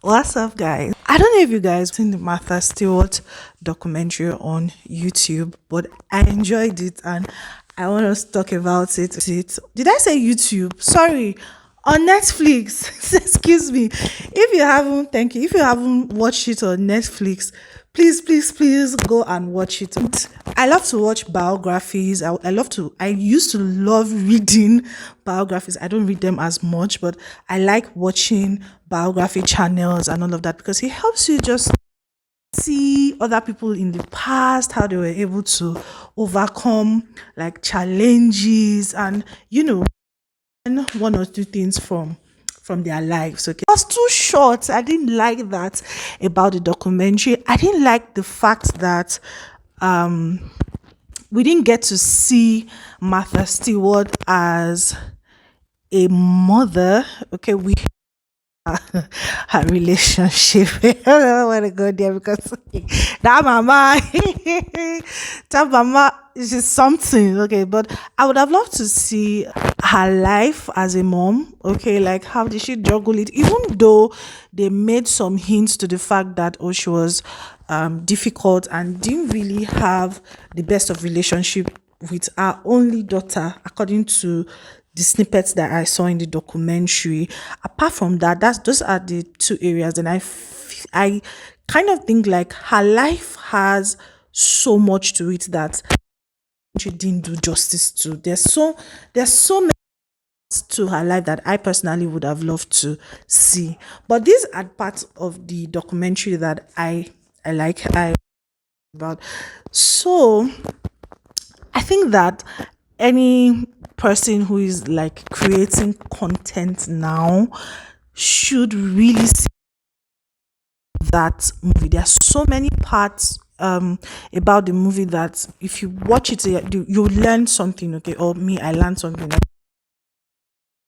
What's up, guys? I don't know if you guys seen the Martha Stewart documentary on YouTube, but I enjoyed it and I want us to talk about it. Did I say YouTube? Sorry, on Netflix. Excuse me. If you haven't, thank you. If you haven't watched it on Netflix, please go and watch it. I love to watch biographies. I used to love reading biographies. I don't read them as much, but I like watching biography channels and all of that because it helps you just see other people in the past, how they were able to overcome like challenges and, learn one or two things from their lives. Okay, it was too short. I didn't like that about the documentary. I didn't like the fact that we didn't get to see Martha Stewart as a mother. Okay, we her relationship. I don't want to go there because that mama, that mama is just something. Okay, but I would have loved to see her life as a mom. Okay, like how did she juggle it? Even though they made some hints to the fact that she was difficult and didn't really have the best of relationship with our only daughter, according to the snippets that I saw in the documentary. Apart from that, those are the two areas, and I kind of think like her life has so much to it that she didn't do justice to. There's so many to her life that I personally would have loved to see. But these are parts of the documentary that I like I about. So I think that any person who is like creating content now should really see that movie. There are so many parts about the movie that if you watch it, you learn something. Okay, or me, I learned something.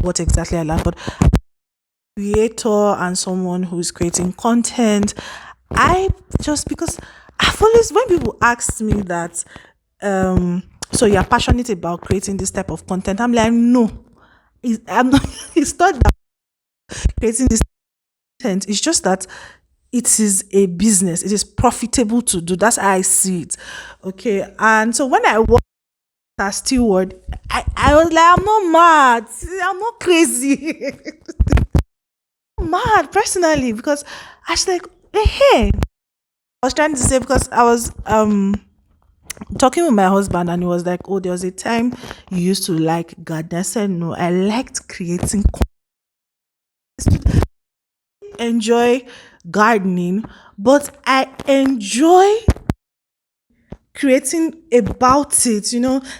What exactly I learned, but creator and someone who is creating content, I just because I've always when people ask me that so you're passionate about creating this type of content, I'm like no, I'm not. It's not that creating this content, it's just that it is a business, it is profitable to do. That's how I see it. Okay, and so when I watched that steward, I was like, I'm not mad, I'm not crazy. I'm mad personally because I was like, hey, I was trying to say because I was talking with my husband and he was like, oh, there was a time you used to like garden. I said no, I liked creating enjoy gardening, but I enjoy creating about it.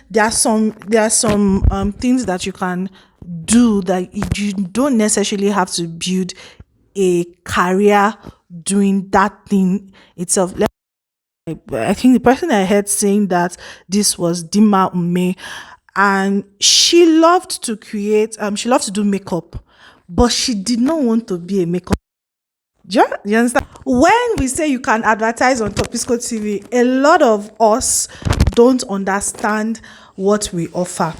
There are some things that you can do that you don't necessarily have to build a career doing that thing itself. I think the person I heard saying that this was Dima Ume, and she loved to create. She loved to do makeup, but she did not want to be a makeup. Do you understand? When we say you can advertise on Topisco TV, a lot of us don't understand what we offer.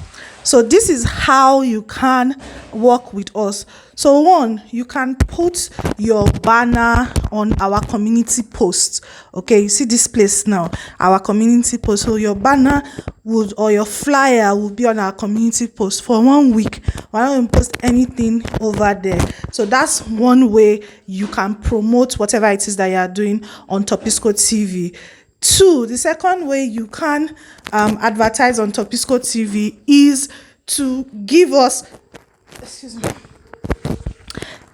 So this is how you can work with us. So one, you can put your banner on our community post. Okay, you see this place now, our community post. So your banner would or your flyer will be on our community post for 1 week. We're not going to post anything over there. So that's one way you can promote whatever it is that you are doing on Topisco TV. Two, the second way you can advertise on Topisco TV is to give us, excuse me,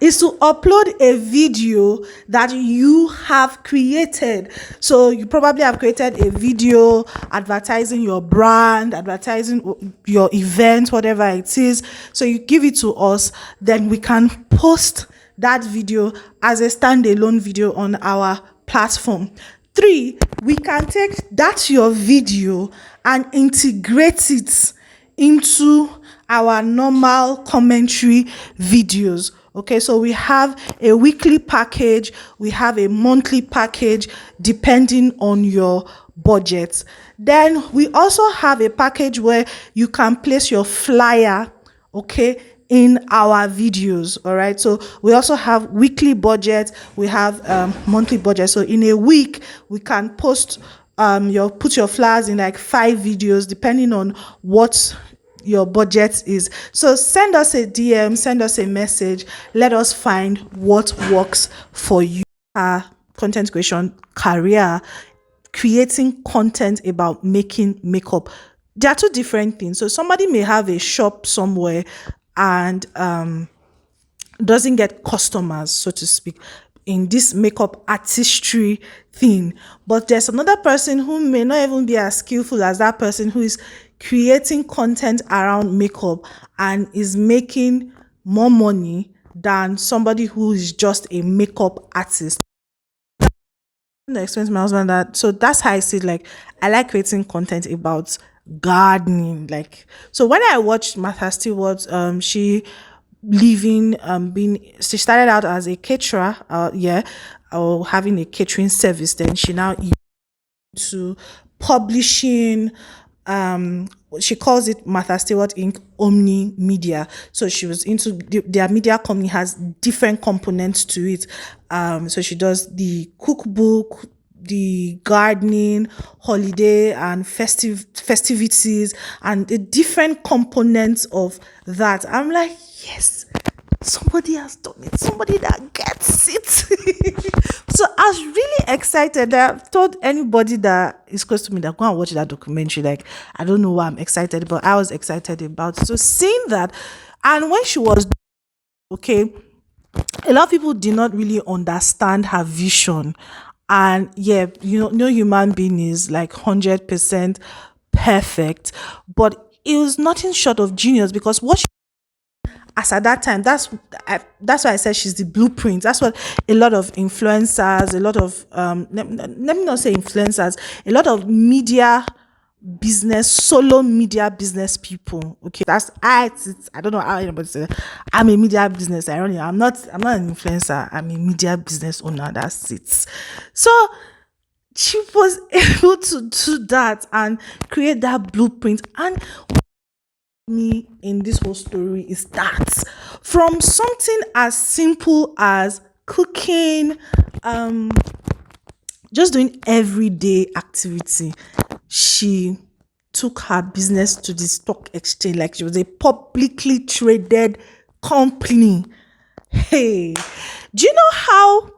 is to upload a video that you have created. So you probably have created a video advertising your brand, advertising your event, whatever it is. So you give it to us, then we can post that video as a standalone video on our platform. Three, we can take that your video and integrate it into our normal commentary videos. Okay, so we have a weekly package, we have a monthly package depending on your budget. Then we also have a package where you can place your flyer, okay, in our videos. All right, so we also have weekly budget, we have monthly budget. So in a week we can post your put your flowers in like 5 videos depending on what your budget is. So send us a DM, send us a message, let us find what works for you. Content creation career, creating content about making makeup, they are two different things. So somebody may have a shop somewhere and doesn't get customers, so to speak, in this makeup artistry thing. But there's another person who may not even be as skillful as that person who is creating content around makeup and is making more money than somebody who is just a makeup artist. To explain to my husband that, so that's how I see it. Like, I like creating content about gardening. Like, so when I watched Martha Stewart, she living being she started out as a caterer, or having a catering service. Then she now into publishing. She calls it Martha Stewart Inc. Omni Media. So she was into their media company has different components to it. So she does the cookbook, the gardening, holiday and festivities, and the different components of that. I'm like, yes, somebody has done it, somebody that gets it. So I was really excited. I've told anybody that is close to me that go and watch that documentary. Like, I don't know why I'm excited, but I was excited about it. So seeing that, and when she was okay, a lot of people did not really understand her vision. And yeah, no human being is like 100% perfect, but it was nothing short of genius, because what she, as at that time, that's why I said she's the blueprint. That's what a lot of influencers, a lot of let me not say influencers, a lot of solo media business people. Okay, I don't know how anybody say that. I'm a media business. Ironic. I'm not an influencer. I'm a media business owner. That's it. So she was able to do that and create that blueprint. And me in this whole story is that from something as simple as cooking, just doing everyday activity, she took her business to the stock exchange. Like, she was a publicly traded company. Hey, do you know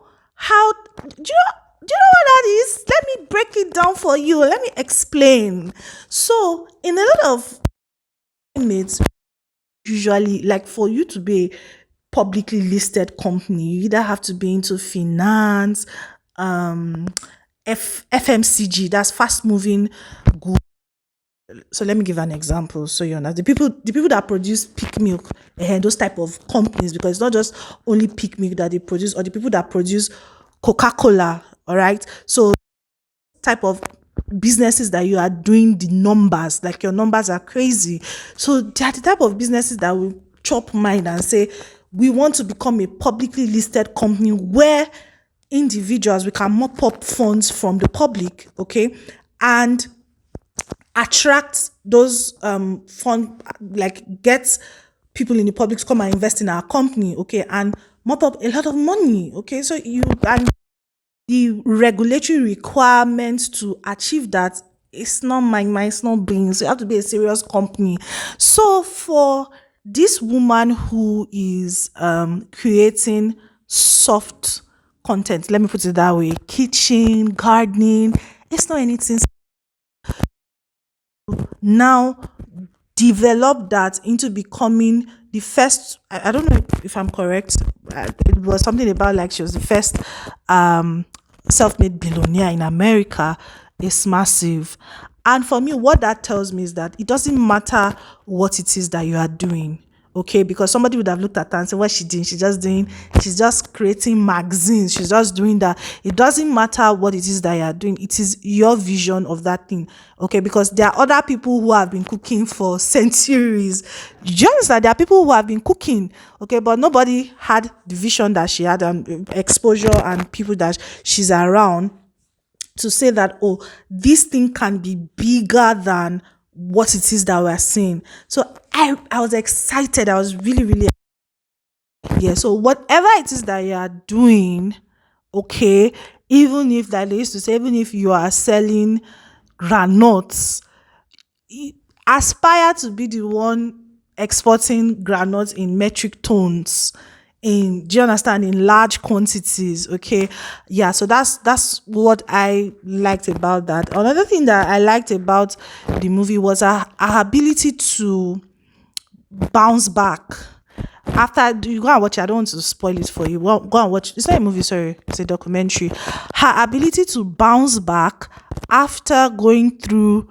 do you know what that is? Let me break it down for you. Let me explain. So in a lot of mates, usually, like, for you to be a publicly listed company, you either have to be into finance, um FMCG, that's fast moving goods. So let me give an example so you understand. The people that produce peak milk, those type of companies, because it's not just only peak milk that they produce, or the people that produce Coca-Cola. All right, so type of businesses that you are doing the numbers, like your numbers are crazy. So they are the type of businesses that will chop mind and say, we want to become a publicly listed company where individuals, we can mop up funds from the public, okay, and attract those fund, like, get people in the public to come and invest in our company, okay, and mop up a lot of money, okay. So you, and the regulatory requirements to achieve that, it's not it's not beans. So you have to be a serious company. So for this woman who is creating soft content, let me put it that way, kitchen, gardening, it's not anything. Now develop that into becoming the first, I don't know if I'm correct, it was something about, like, she was the first self-made billionaire in America. Is massive. And for me, what that tells me is that it doesn't matter what it is that you are doing, okay, because somebody would have looked at her and said, what she doing, she's just creating magazines, she's just doing that. It doesn't matter what it is that you are doing, it is your vision of that thing, okay, because there are other people who have been cooking for centuries. You understand? There are people who have been cooking, okay, but nobody had the vision that she had, and exposure and people that she's around to say that, oh, this thing can be bigger than what it is that we're seeing. So I was excited. I was really, really, yeah. So whatever it is that you are doing, okay, even if that they used to say, even if you are selling granuts, aspire to be the one exporting granuts in metric tons, in, do you understand, in large quantities. Okay, yeah. So that's what I liked about that. Another thing that I liked about the movie was her ability to bounce back after. You go and watch it. I don't want to spoil it for you. Go and watch. It's not a movie, sorry, it's a documentary. Her ability to bounce back after going through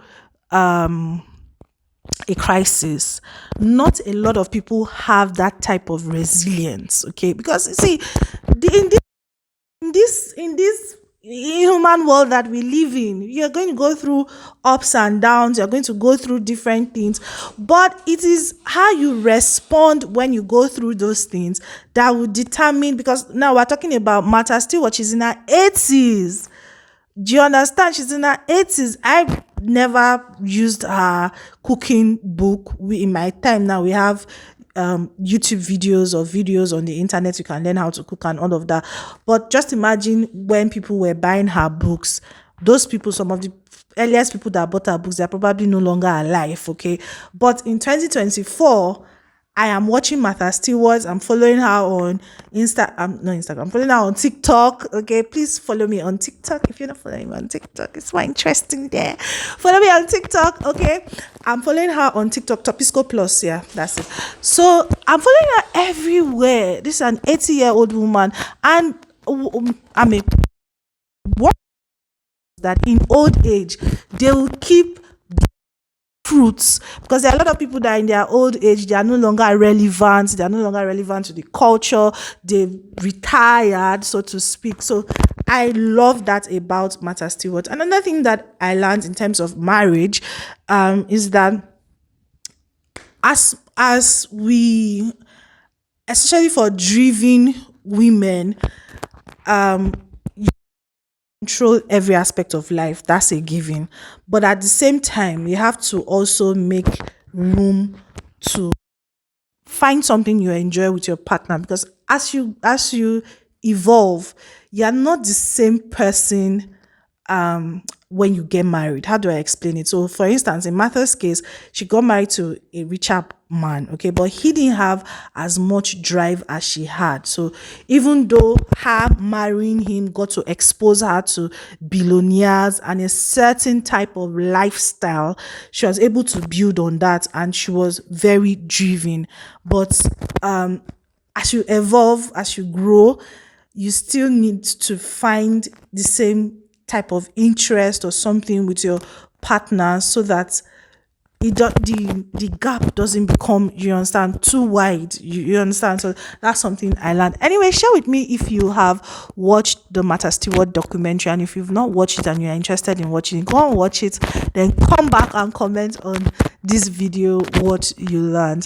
a crisis. Not a lot of people have that type of resilience, okay? Because you see, in this human world that we live in, you're going to go through ups and downs, you're going to go through different things, but it is how you respond when you go through those things that will determine. Because now we're talking about Martha Stewart, she's in her 80s. Do you understand? She's in her 80s. I've never used her cooking book. In my time now, we have YouTube videos or videos on the internet. You can learn how to cook and all of that. But just imagine when people were buying her books. Those people, some of the earliest people that bought her books, they're probably no longer alive, okay? But in 2024, I am watching Martha Stewart. I'm following her on Instagram. I'm following her on TikTok. Okay, please follow me on TikTok. If you're not following me on TikTok, it's more interesting there. Follow me on TikTok. Okay, I'm following her on TikTok. Topisco Plus. Yeah, that's it. So I'm following her everywhere. This is an 80-year-old woman, and I mean, what that in old age they will keep fruits, because there are a lot of people that in their old age they are no longer relevant, to the culture, they've retired, so to speak. So I love that about Martha Stewart. Another thing that I learned in terms of marriage is that as we, especially for driven women, control every aspect of life, that's a given, but at the same time you have to also make room to find something you enjoy with your partner, because as you evolve, you're not the same person when you get married. How do I explain it? So for instance, in Martha's case, she got married to a richer man, okay, but he didn't have as much drive as she had. So even though her marrying him got to expose her to billionaires and a certain type of lifestyle, she was able to build on that, and she was very driven. But as you evolve, as you grow, you still need to find the same type of interest or something with your partner, so that the gap doesn't become, you understand, too wide. You understand? So that's something I learned. Anyway, share with me if you have watched the Martha Stewart documentary, and if you've not watched it and you're interested in watching it, go and watch it, then come back and comment on this video what you learned.